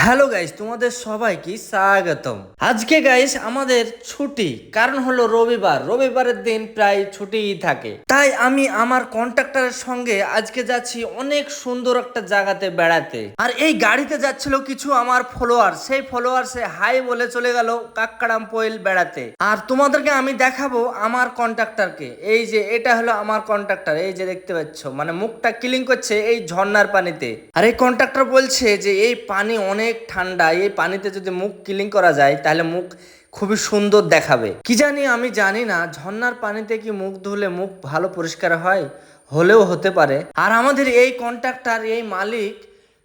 Hello guys, তোমাদের সবাইকে স্বাগতম। আজকে গাইস আমাদের ছুটি, কারণ হলো রবিবার। রবিবারের দিন প্রায় ছুটিই থাকে, তাই আমি আমার কন্ট্রাক্টরের সঙ্গে আজকে যাচ্ছি অনেক সুন্দর একটা জায়গাতে বেড়াতে। আর এই গাড়িতে যাচ্ছিল কিছু আমার ফলোয়ার, সেই ফলোয়ার্সে হাই বলে চলে গেল কাকড়াম পয়েল বেড়াতে। আর তোমাদেরকে আমি দেখাবো আমার কন্ট্রাক্টরকে। এই যে এটা হলো আমার কন্ট্রাক্টর, এই যে দেখতে পাচ্ছ, মানে মুখটা ক্লিন করছে এই ঝর্ণার পানিতে। আর এই কন্ট্রাক্টর বলছে যে এই পানি অনেক ঠান্ডা, এই পানিতে যদি মুখ ক্লিন করা যায় তাহলে মুখ খুবই সুন্দর দেখাবে। কি জানি, আমি জানি না ঝর্ণার পানিতে কি মুখ ধুলে মুখ ভালো পরিষ্কার হয়, হলেও হতে পারে। আর আমাদের এই কন্ট্রাক্টর, এই মালিক,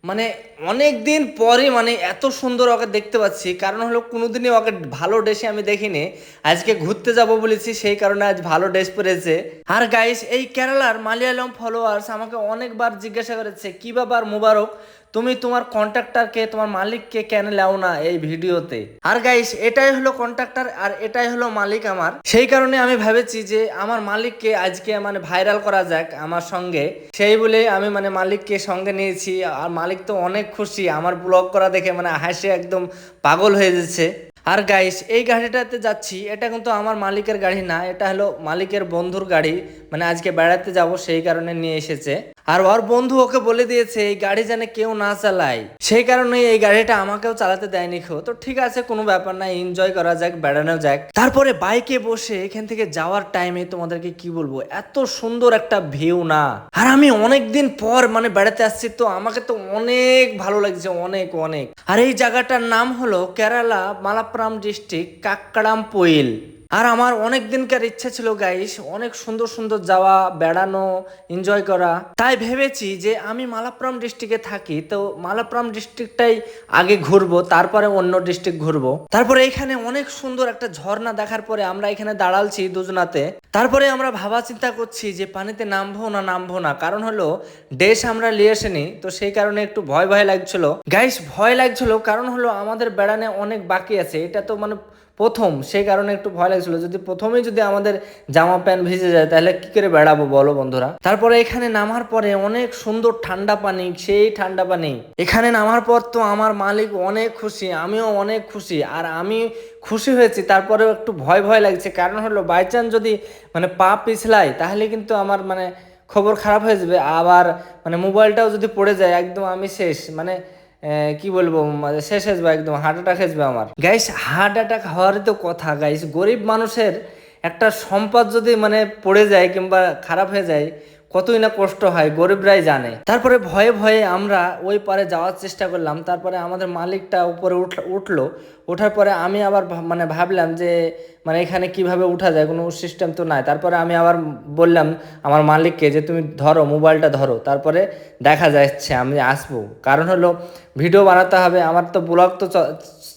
মানে অনেক দিন পরে মানে এত সুন্দর ওকে দেখতে পাচ্ছি। কারণ হলো কোনোদিনই ওকে ভালো ড্রেসে আমি দেখিনি। আজকে ঘুরতে যাব বলেছি, সেই কারণে আজ ভালো ড্রেস পরেছে। আর গাইস, এই কেরালার মালয়ালম ফলোয়ার্স আমাকে অনেকবার জিজ্ঞাসা করেছে, কি ব্যাপার মুবারক, তুমি তোমার কন্ট্রাক্টরকে, তোমার মালিককে কেন লাও না এই ভিডিওতে। আর গাইস, এটাই হলো কন্ট্রাক্টর আর এটাই হলো মালিক আমার। সেই কারণে আমি ভেবেছি যে আমার মালিককে আজকে মানে ভাইরাল করা যাক আমার সঙ্গে। সেই বলে আমি মানে মালিককে সঙ্গে নিয়েছি। আর মালিক তো অনেক খুশি আমার ব্লগ করা দেখে, মানে হাসে একদম পাগল হয়ে যাচ্ছে। আর গাইস, এই গাড়িটাতে যাচ্ছি, এটা কিন্তু আমার মালিকের গাড়ি না, এটা হলো মালিকের বন্ধুর গাড়ি। মানে আজকে বেড়াতে যাব সেই কারণে নিয়ে এসেছে। আর ওর বন্ধু ওকে বলে দিয়েছে এই গাড়ি যেন কেউ না চালায়, সেই কারণে এই গাড়িটা আমাকেও চালাতে দেয়নি। তো ঠিক আছে, কোনো ব্যাপার না, এনজয় করা যাক, বেড়ানো যাক। তারপরে বাইকে বসে এখান থেকে যাওয়ার টাইমে তোমাদেরকে কি বলবো, এত সুন্দর একটা ভিউ না। আর আমি অনেকদিন পর মানে বেড়াতে আসছি, তো আমাকে তো অনেক ভালো লাগছে, অনেক অনেক। আর এই জায়গাটার নাম হলো কেরালা মালাপ্পুরম ডিস্ট্রিক্ট কাকড়ামপয়েল। আর আমার অনেক দিনকার ইচ্ছা ছিল গাইস, অনেক সুন্দর সুন্দর যাওয়া, বেড়ানো, এনজয় করা। তাই ভেবেছি যে আমি মালাপ্পুরম ডিস্ট্রিক্টে থাকি, তো মালাপ্পুরম ডিস্ট্রিক্টটাই আগে ঘুরবো, তারপরে অন্য ডিস্ট্রিক্ট ঘুরবো। তারপরে এখানে অনেক সুন্দর একটা ঝর্ণা দেখার পরে আমরা এখানে দাঁড়ালছি দুজনাতে। তারপরে আমরা ভাবা চিন্তা করছি যে পানিতে নামবো না নামবো না, কারণ হলো ড্রেস আমরা নিয়ে আসিনি, তো সেই কারণে একটু ভয় ভয় লাগছিল গাইস। ভয় লাগছিল কারণ হলো আমাদের বেড়ানো অনেক বাকি আছে, এটা তো মানে প্রথম, সেই কারণে একটু ভয় লাগছিল। যদি প্রথমেই যদি আমাদের জামা প্যান্ট ভিজে যায় তাহলে কি করে বেড়াবো বলো বন্ধুরা। তারপরে এখানে নামার পরে অনেক সুন্দর ঠান্ডা পানি, সেই ঠান্ডা পানি। এখানে নামার পর তো আমার মালিক অনেক খুশি, আমিও অনেক খুশি। আর আমি খুশি হয়েছি, তারপরেও একটু ভয় ভয় লাগছে, কারণ হলো বাই চান্স যদি মানে পা পিছলাই তাহলে কিন্তু আমার মানে খবর খারাপ হয়ে যাবে। আবার মানে মোবাইলটাও যদি পড়ে যায় একদম আমি শেষ, মানে কি বলবো, শেষ আসবে, একদম হার্ট অ্যাটাক আসবে আমার। গাইস, হার্ট অ্যাটাক হওয়ারই তো কথা গাইস। গরিব মানুষের একটা সম্পদ যদি মানে পড়ে যায় কিংবা খারাপ হয়ে যায়, কতই না কষ্ট হয়, গরিবরাই জানে। তারপরে ভয়ে ভয়ে আমরা ওই পারে যাওয়ার চেষ্টা করলাম। তারপরে আমাদের মালিকটা উপরে উঠলো। ওঠার পরে আমি আবার মানে ভাবলাম যে মানে এখানে কিভাবে উঠা যায়, কোনো সিস্টেম তো নাই। তারপরে আমি আবার বললাম আমার মালিককে যে তুমি ধরো, মোবাইলটা ধরো, তারপরে দেখা যাচ্ছে আমি আসবো। কারণ হলো ভিডিও বানাতে হবে, আমার তো ব্লগ তো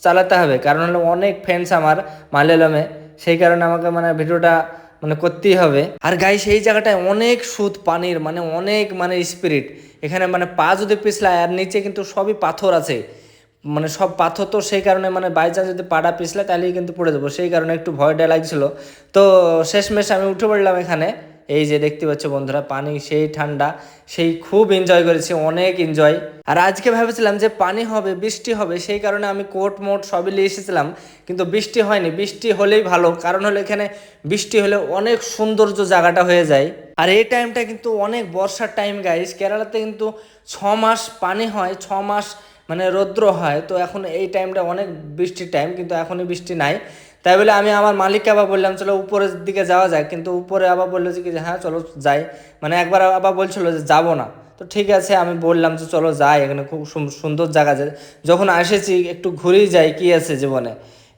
চালাতে হবে, কারণ হলো অনেক ফ্যান্স আমার মালয়ালমে, সেই কারণে আমাকে মানে ভিডিওটা মানে করতেই হবে। আর গাইস, এই জায়গাটায় অনেক সুদ পানির, মানে অনেক মানে স্পিরিট এখানে, মানে পা যদি পিছলায়, আর নিচে কিন্তু সবই পাথর আছে, মানে সব পাথর, তো সেই কারণে মানে বাই চান্স যদি পাটা পিছলে তাহলেই কিন্তু পড়ে যাবো, সেই কারণে একটু ভয়টা লাগছিল। তো শেষমেশ আমি উঠে পড়লাম এখানে। এই যে দেখতে পাচ্ছ বন্ধুরা, পানি সেই ঠান্ডা, সেই খুব এনজয় করেছি, অনেক এনজয়। আর আজকে ভেবেছিলাম যে পানি হবে, বৃষ্টি হবে, সেই কারণে আমি কোট মোট সবই নিয়ে এসেছিলাম, কিন্তু বৃষ্টি হয়নি। বৃষ্টি হলেই ভালো, কারণ হলো এখানে বৃষ্টি হলে অনেক সৌন্দর্য জায়গাটা হয়ে যায়। আর এই টাইমটা কিন্তু অনেক বর্ষার টাইম গাইস। কেরালাতে কিন্তু 6 মাস পানি হয়, 6 মাস মানে রৌদ্র হয়। তো এখন এই টাইমটা অনেক বৃষ্টির টাইম, কিন্তু এখনই বৃষ্টি নাই। তাই বলে আমি আমার মালিককে আবার বললাম চলো উপরের দিকে যাওয়া যায়, কিন্তু উপরে আবার বললো যে কি হ্যাঁ চলো যাই, মানে একবার আবার বলছিল যে যাবো না। তো ঠিক আছে, আমি বললাম যে চলো যাই, এখানে খুব সুন্দর জায়গা, যখন এসেছি একটু ঘুরেই যাই, কি আছে জীবনে।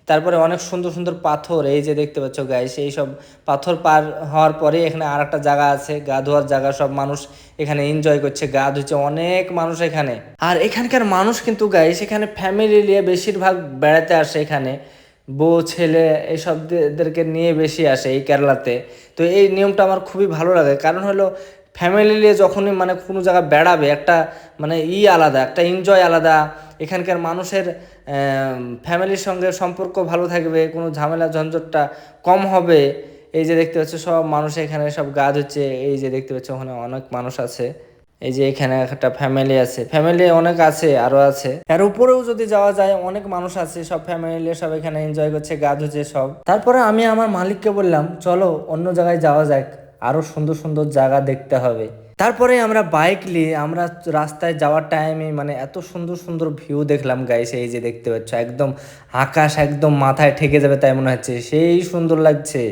তারপরে অনেক সুন্দর সুন্দর পাথর, এই যে দেখতে পাচ্ছ গাইস, এই সব পাথর পার হওয়ার পরে এখানে আর একটা জায়গা আছে, গা ধোয়ার জায়গা। সব মানুষ এখানে এনজয় করছে, গা ধুচ্ছে অনেক মানুষ এখানে। আর এখানকার মানুষ কিন্তু গাইস এখানে ফ্যামিলি নিয়ে বেশিরভাগ বেড়াতে আসে, এখানে বউ ছেলে এইসবদেরকে নিয়ে বেশি আসে এই কেরালাতে। তো এই নিয়মটা আমার খুবই ভালো লাগে, কারণ হলো ফ্যামিলি নিয়ে যখনই মানে কোনো জায়গায় বেড়াবে, একটা মানে আলাদা, একটা এনজয় আলাদা। এখানকার মানুষের ফ্যামিলির সঙ্গে সম্পর্ক ভালো থাকবে, কোনো ঝামেলা ঝঞ্ঝটটা কম হবে। এই যে দেখতে পাচ্ছ সব মানুষ এখানে সব গা ধুচ্ছে, এই যে দেখতে পাচ্ছ ওখানে অনেক মানুষ আছে। এই যে এখানে একটা ফ্যামিলি আছে, ফ্যামিলি অনেক আছে, আরো আছে। এর উপরেও যদি যাওয়া যায় অনেক মানুষ আছে, সব ফ্যামিলি সব এখানে এনজয় করছে, গা ধুচ্ছে সব। তারপরে আমি আমার মালিককে বললাম চলো অন্য জায়গায় যাওয়া যাক, আরো সুন্দর সুন্দর জায়গা দেখতে হবে। তারপরে আমরা বাইক নিয়ে আমরা রাস্তায় যাওয়ার টাইমে মানে এত সুন্দর সুন্দর ভিউ দেখলাম গাইস। এই যে দেখতে পাচ্ছ একদম আকাশ একদম মাথায় ঠেকে যাবে তাই মনে হচ্ছে, সেই সুন্দর লাগছে।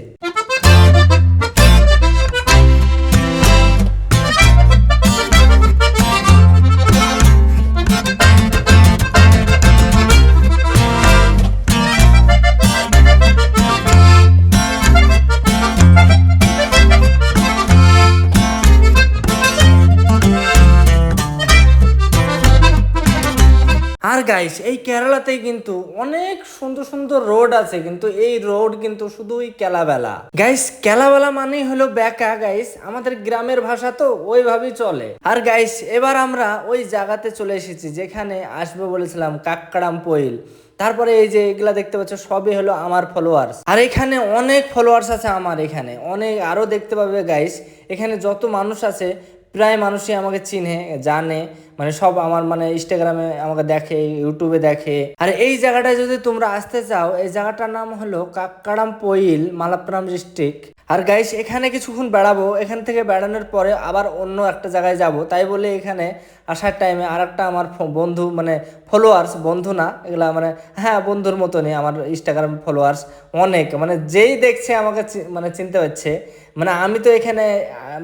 আর গাইস এই কেরালাতেই কিন্তু অনেক সুন্দর সুন্দর রোড আছে, কিন্তু এই রোড কিন্তু শুধুই কেলাবেলা গাইস। কেলাবেলা মানেই হলো বেকা গাইস, আমাদের গ্রামের ভাষা তো ওইভাবেই চলে। আর গাইস এবার আমরা ওই জায়গাতে চলে এসেছি যেখানে আসবে বলেছিলাম, কাকড়াম পইল। তারপরে এই যে এগুলা দেখতে পাচ্ছ সবই হলো আমার ফলোয়ার্স, আর এখানে অনেক ফলোয়ার্স আছে আমার, এখানে অনেক আরো দেখতে পাবে গাইস। এখানে যত মানুষ আছে প্রায় মানুষই আমাকে চিনে জানে, মানে সব আমার মানে ইনস্টাগ্রামে আমাকে দেখে, ইউটিউবে দেখে। আর এই জায়গাটায় যদি তোমরা আসতে চাও, এই জায়গাটার নাম হলো কাকড়াম পইল, মালাপ্পুরম ডিস্ট্রিক্ট। আর গাইস এখানে কিছুক্ষণ বেড়াবো, এখান থেকে বেড়ানোর পরে আবার অন্য একটা জায়গায় যাব। তাই বলে এখানে আসার টাইমে আর একটা আমার বন্ধু মানে ফলোয়ার্স, বন্ধু না এগুলা মানে হ্যাঁ বন্ধুর মতনই আমার ইনস্টাগ্রাম ফলোয়ার্স অনেক, মানে যেই দেখছে আমাকে মানে চিনতে পারছে। মানে আমি তো এখানে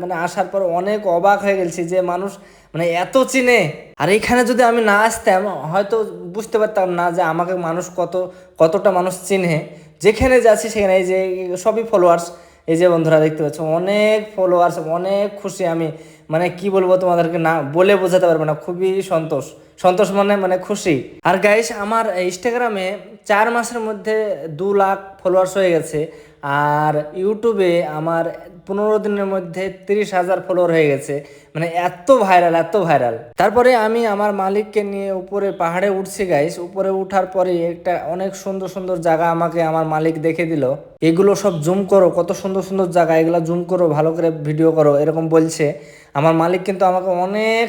মানে আসার পর অনেক অবাক হয়ে গেছি যে মানুষ মানে এত চিনে। আর এখানে যদি আমি না আসতাম হয়তো বুঝতে পারতাম না যে আমাকে মানুষ কতটা মানুষ চিনে। যেখানে যাচ্ছি সেখানে এই যে সবই ফলোয়ার্স। এই যে বন্ধুরা দেখতে পাচ্ছ অনেক ফলোয়ার্স, অনেক খুশি আমি, মানে কি বলবো তোমাদেরকে না বলে বোঝাতে পারবো না, খুবই সন্তোষ। সন্তোষ মানে মানে খুশি। আর গাইস আমার ইনস্টাগ্রামে 4 মাসের মধ্যে 2 লাখ ফলোয়ার্স হয়ে গেছে। আর ইউটিউবে আমার 15 দিনের মধ্যে 30,000 ফলোয়ার হয়ে গেছে, মানে এত ভাইরাল এত ভাইরাল। তারপরে আমি আমার মালিককে নিয়ে উপরে পাহাড়ে উঠছি গাইস। উপরে উঠার পরে একটা অনেক সুন্দর সুন্দর জায়গা আমাকে আমার মালিক দেখে দিল, এগুলো সব জুম করো, কত সুন্দর সুন্দর জায়গা, এগুলো জুম করো, ভালো করে ভিডিও করো, এরকম বলছে আমার মালিক। কিন্তু আমাকে অনেক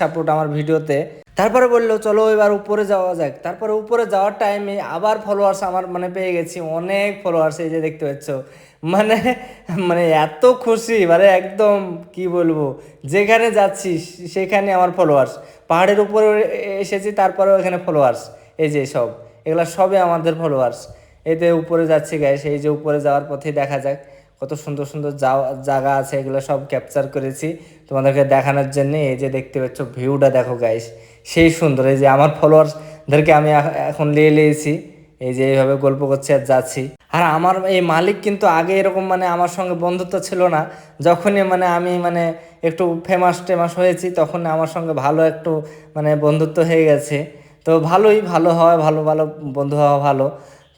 সাপোর্ট আমার ভিডিওতে। তারপরে বললো চলো এবার উপরে যাওয়া যাক। তারপরে উপরে যাওয়ার টাইমে আবার ফলোয়ার্স আমার মানে পেয়ে গেছি, অনেক ফলোয়ার্স এই যে দেখতে পাচ্ছ। মানে মানে এত খুশি, মানে একদম কি বলবো, যেখানে যাচ্ছি সেখানে আমার ফলোয়ার্স। পাহাড়ের উপরে এসেছি তারপরেও এখানে ফলোয়ার্স, এই যে সব এগুলা সবে আমাদের ফলোয়ার্স। এতে উপরে যাচ্ছি গাইস, এই যে উপরে যাওয়ার পথে দেখা যাক কত সুন্দর সুন্দর জায়গা আছে, এগুলো সব ক্যাপচার করেছি তোমাদেরকে দেখানোর জন্য। এই যে দেখতে পাচ্ছ ভিউটা দেখো গাইস, সেই সুন্দর। এই যে আমার ফলোয়ার্সদেরকে আমি এখন নিয়েছি, এই যে এইভাবে গল্প করছি আর যাচ্ছি। আর আমার এই মালিক কিন্তু আগে এরকম মানে আমার সঙ্গে বন্ধুত্ব ছিল না। যখনই মানে আমি মানে একটু টেমাস হয়েছি তখন আমার সঙ্গে ভালো একটু মানে বন্ধুত্ব হয়ে গেছে। তো ভালো হয়, ভালো ভালো বন্ধু হওয়া ভালো।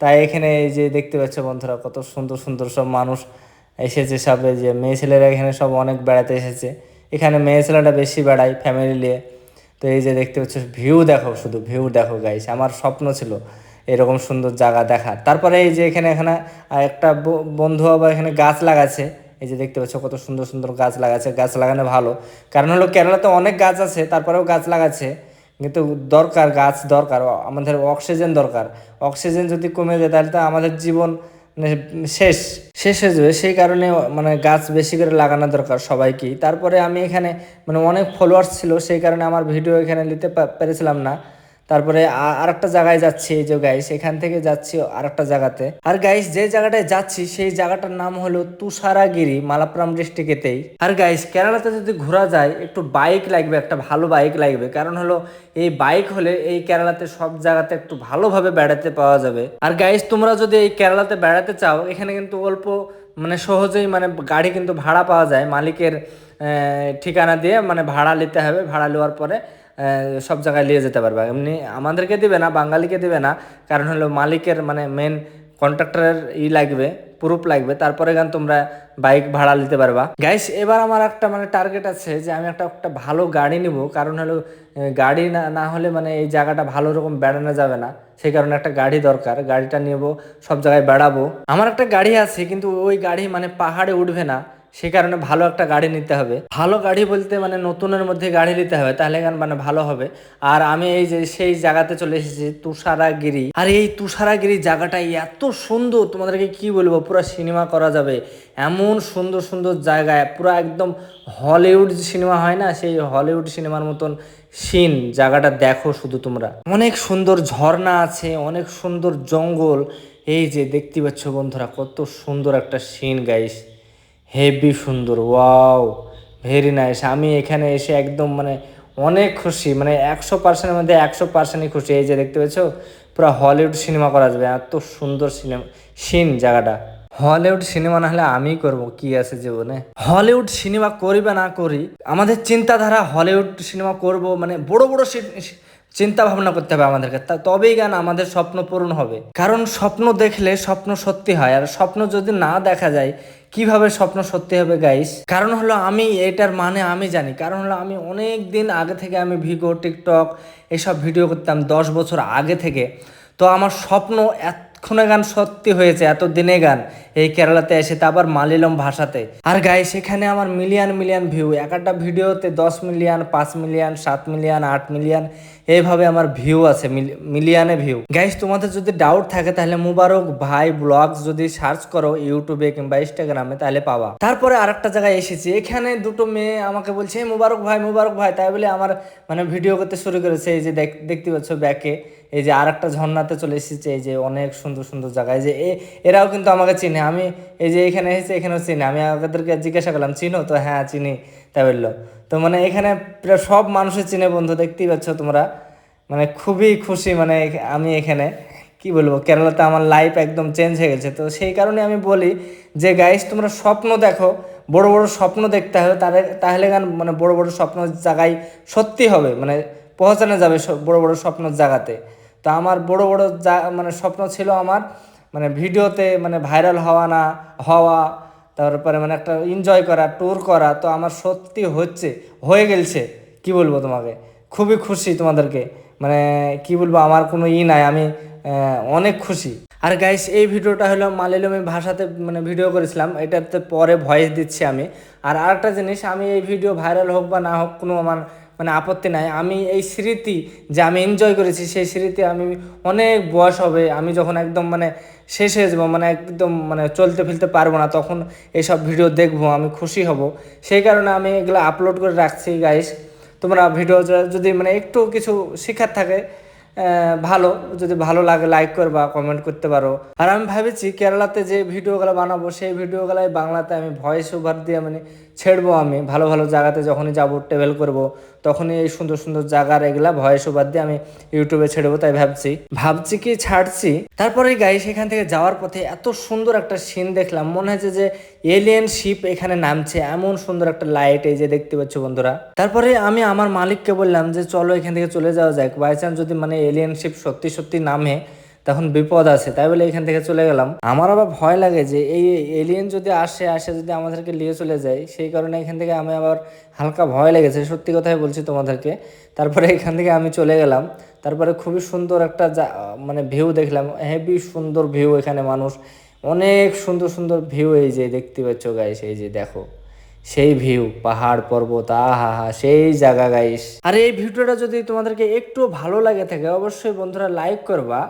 তাই এখানে এই যে দেখতে পাচ্ছ বন্ধুরা কত সুন্দর সুন্দর সব মানুষ এসেছে, সব এই যে মেয়ে ছেলেরা এখানে সব অনেক বেড়াতে এসেছে। এখানে মেয়ে ছেলেটা বেশি বেড়ায় ফ্যামিলি নিয়ে। তো এই যে দেখতে পাচ্ছ ভিউ দেখো, শুধু ভিউ দেখো গাইস, আমার স্বপ্ন ছিল এরকম সুন্দর জায়গা দেখা। তারপরে এই যে এখানে এখানে একটা বন্ধু আবার এখানে গাছ লাগাচ্ছে। এই যে দেখতে পাচ্ছ কত সুন্দর সুন্দর গাছ লাগাচ্ছে, গাছ লাগানো ভালো, কারণ হলো কেরালাতে অনেক গাছ আছে তারপরেও গাছ লাগাচ্ছে। কিন্তু দরকার, গাছ দরকার, আমাদের অক্সিজেন দরকার। অক্সিজেন যদি কমে যায় তাহলে তো আমাদের জীবন মানে শেষ শেষ হয়ে যাবে। সেই কারণে মানে গাছ বেশি করে লাগানো দরকার সবাইকেই। তারপরে আমি এখানে মানে অনেক ফলোয়ার্স ছিল, সেই কারণে আমার ভিডিও এখানে নিতে পেরেছিলাম না। তারপরে আরেকটা জায়গায় যাচ্ছি, এই যে গাইস এখান থেকে যাচ্ছি আরেকটা জায়গাতে। আর গাইস যে জায়গাটায় যাচ্ছি সেই জায়গাটার নাম হলো তুষারাগিরি, মালাপ্পুরম ডিস্ট্রিক্টেই। আর গাইস কেরালাতে যদি ঘোরা যায় একটু বাইক লাগবে, একটা ভালো বাইক লাগবে, কারণ হলো এই বাইক হলে এই কেরালাতে সব জায়গাতে একটু ভালোভাবে বেড়াতে পাওয়া যাবে। আর গাইস তোমরা যদি এই কেরালাতে বেড়াতে চাও, এখানে কিন্তু অল্প মানে সহজেই মানে গাড়ি কিন্তু ভাড়া পাওয়া যায়, মালিকের ঠিকানা দিয়ে মানে ভাড়া নিতে হবে। ভাড়া নেওয়ার পরে সব জায়গায় নিয়ে যেতে পারবে। এমনি আমাদেরকে দিবে না, বাঙালিকে দিবে না, কারণ হলো মালিকের মানে মেন কন্ট্রাক্টরের লাগবে, প্রুফ লাগবে, তারপরে গান তোমরা বাইক ভাড়া নিতে পারবা। গাইস এবার আমার একটা মানে টার্গেট আছে যে আমি একটা ভালো গাড়ি নিব, কারণ হলো গাড়ি না হলে মানে এই জায়গাটা ভালো রকম বেড়ানো যাবে না। সেই কারণে একটা গাড়ি দরকার, গাড়িটা নেবো, সব জায়গায় বেড়াবো। আমার একটা গাড়ি আছে কিন্তু ওই গাড়ি মানে পাহাড়ে উঠবে না, সে কারণে ভালো একটা গাড়ি নিতে হবে। ভালো গাড়ি বলতে মানে নতুনের মধ্যে গাড়ি নিতে হবে, তাহলে মানে ভালো হবে। আর আমি এই যে সেই জায়গাতে চলে এসেছি, তুষারাগিরি। আর এই তুষারাগিরি জায়গাটা এত সুন্দর, তোমাদেরকে কি বলবো, পুরো সিনেমা করা যাবে এমন সুন্দর সুন্দর জায়গায়, পুরো একদম হলিউড সিনেমা হয় না, সেই হলিউড সিনেমার মতন সিন। জায়গাটা দেখো শুধু তোমরা, অনেক সুন্দর ঝর্ণা আছে, অনেক সুন্দর জঙ্গল। এই যে দেখতে পাচ্ছ বন্ধুরা, কত সুন্দর একটা সিন গাইস, হেভি সুন্দর, ওয়াও, ভেরি নাইস। আমি এখানে এসে একদম মানে অনেক খুশি, মানে 100%-এর মধ্যে 100%ই খুশি। এই যে দেখতে পাচ্ছ, পুরো হলিউড সিনেমা করা যাবে, এত সুন্দর সিনেমা সিন জায়গাটা। হলিউড সিনেমা না হলে আমি করব, কি আছে জীবনে। হলিউড সিনেমা করি বা না করি, আমাদের চিন্তাধারা হলিউড সিনেমা করব মানে বড় বড় চিন্তা ভাবনা করতে হবে আমাদেরকে, তবেই গান আমাদের স্বপ্ন পূরণ হবে। কারণ স্বপ্ন দেখলে স্বপ্ন সত্যি হয়, আর স্বপ্ন যদি না দেখা যায় কিভাবে স্বপ্ন সত্যি হবে গাইস? কারণ হলো আমি এটার মানে আমি জানি, কারণ হলো আমি অনেক দিন আগে থেকে আমি ভিগো, টিকটক এসব ভিডিও করতাম 10 বছর আগে থেকে। তো আমার স্বপ্ন এতক্ষণে গান সত্যি হয়েছে, এত দিনে গান এই কেরালাতে এসে, তা আবার মালয়ালম ভাষাতে। আর গাইস এখানে আমার মিলিয়ন মিলিয়ন ভিউ, একটা ভিডিওতে 10 মিলিয়ন, 5 মিলিয়ন, 7 মিলিয়ন, 8 মিলিয়ন, এইভাবে আমার ভিউ আছে, মিলিয়নে ভিউ। গাইস তোমাদের যদি ডাউট থাকে তাহলে মুবারক ভাই ব্লগস যদি সার্চ করো ইউটিউবে কিংবা ইনস্টাগ্রামে তাহলে পাবা। তারপরে আরেকটা জায়গায় এসেছি, এখানে দুটো মেয়ে আমাকে বলছে মুবারক ভাই, মুবারক ভাই, তাই বলে আমার মানে ভিডিও করতে শুরু করেছে। এই যে দেখতে পাচ্ছ ব্যাকে, এই যে আরেকটা ঝর্ণাতে চলে এসেছে, এই যে অনেক সুন্দর সুন্দর জায়গায়, যে এরাও কিন্তু আমাকে চিনে। আমি এই যে এখানে এসেছি, এখানেও চিনে। আমি ওদেরকে জিজ্ঞাসা করলাম চিনো তো, হ্যাঁ চিনি, তাই বললো। তো মানে এখানে প্রায় সব মানুষের চিনে বন্ধু, দেখতেই পাচ্ছ তোমরা। মানে খুবই খুশি, মানে আমি এখানে কি বলবো, কেরালাতে আমার লাইফ একদম চেঞ্জ হয়ে গেছে। তো সেই কারণে আমি বলি যে গাইস তোমরা স্বপ্ন দেখো, বড় বড় স্বপ্ন দেখতে হবে, তাহলে গান মানে বড় বড় স্বপ্ন জায়গায় সত্যি হবে, মানে পৌঁছানো যাবে বড় বড় স্বপ্নের জায়গাতে। তো আমার বড় বড় মানে স্বপ্ন ছিল আমার, মানে ভিডিওতে মানে ভাইরাল হওয়া, না হওয়া, তারপরে মানে একটা এনজয় করা, ট্যুর করা। তো আমার সত্যি হয়ে গেছে, কি বলবো তোমাকে, খুবই খুশি তোমাদেরকে, মানে কি বলবো, আমার কোনো নাই, আমি অনেক খুশি। আর গাইস এই ভিডিওটা হলো মালয়ালমি ভাষাতে মানে ভিডিও করেছিলাম, এটাতে পরে ভয়েস দিচ্ছি আমি। আর আরেকটা জিনিস, আমি এই ভিডিও ভাইরাল হোক বা না হোক কোনো আমার মানে আপত্তি নাই। আমি এই স্মৃতি যে আমি এনজয় করেছি, সেই স্মৃতি আমি অনেক বয়স হবে, আমি যখন একদম মানে শেষ হয়ে যাবো, মানে একদম মানে চলতে ফিরতে পারবো না, তখন এইসব ভিডিও দেখবো, আমি খুশি হব। সেই কারণে আমি এগুলো আপলোড করে রাখছি গাইস। তোমরা ভিডিও যদি মানে একটু কিছু শেখার থাকে, ভালো, যদি ভালো লাগে লাইক করবা, কমেন্ট করতে পারো। আর আমি ভাবেছি কেরালাতে যে ভিডিওগুলো বানাবো, সেই ভিডিওগুলাই বাংলাতে আমি ভয়েস ওভার দিয়ে মানে ছেড়বো। আমি ভালো ভালো জায়গাতে যখনই যাবো, ট্রাভেল করবো, তখনই এই সুন্দর সুন্দর জায়গার এগুলা ভয়েস ওভার দিয়ে আমি ইউটিউবে ছেড়বো। তাই ভাবছি কি ছাড়ছি। তারপরে গাই সেখান থেকে যাওয়ার পথে এত সুন্দর একটা সিন দেখলাম, মনে হচ্ছে যে এলিয়েন শিপ এখানে নামছে, এমন সুন্দর একটা লাইট, এই যে দেখতে পাচ্ছ বন্ধুরা। তারপরে আমি আমার মালিককে বললাম যে চলো এখান থেকে চলে যাওয়া যাক, বাই চান্স যদি মানে এলিয়েন শিপ সত্যি সত্যি নামে তখন বিপদ আছে, তাই বলে এখান থেকে চলে গেলাম। আমার আবার ভয় লাগে যে এই এলিয়েন যদি আসে যদি আমাদেরকে নিয়ে চলে যায়, সেই কারণে এখান থেকে আমি আবার হালকা ভয় লেগেছে, সত্যি কথাই বলছি তোমাদেরকে। তারপরে এখান থেকে আমি চলে গেলাম। তারপরে খুবই সুন্দর একটা মানে ভিউ দেখলাম, হেভি সুন্দর ভিউ, এখানে মানুষ অনেক সুন্দর সুন্দর ভিউ, এই যে দেখতে পাচ্ছ গাইস, এই যে দেখো সেই ভিউ, পাহাড় পর্বত, আহা হা সেই জায়গা গাইস। আর এই ভিডিওটা যদি তোমাদেরকে একটু ভালো লাগে থাকে, অবশ্যই বন্ধুরা লাইক করবা।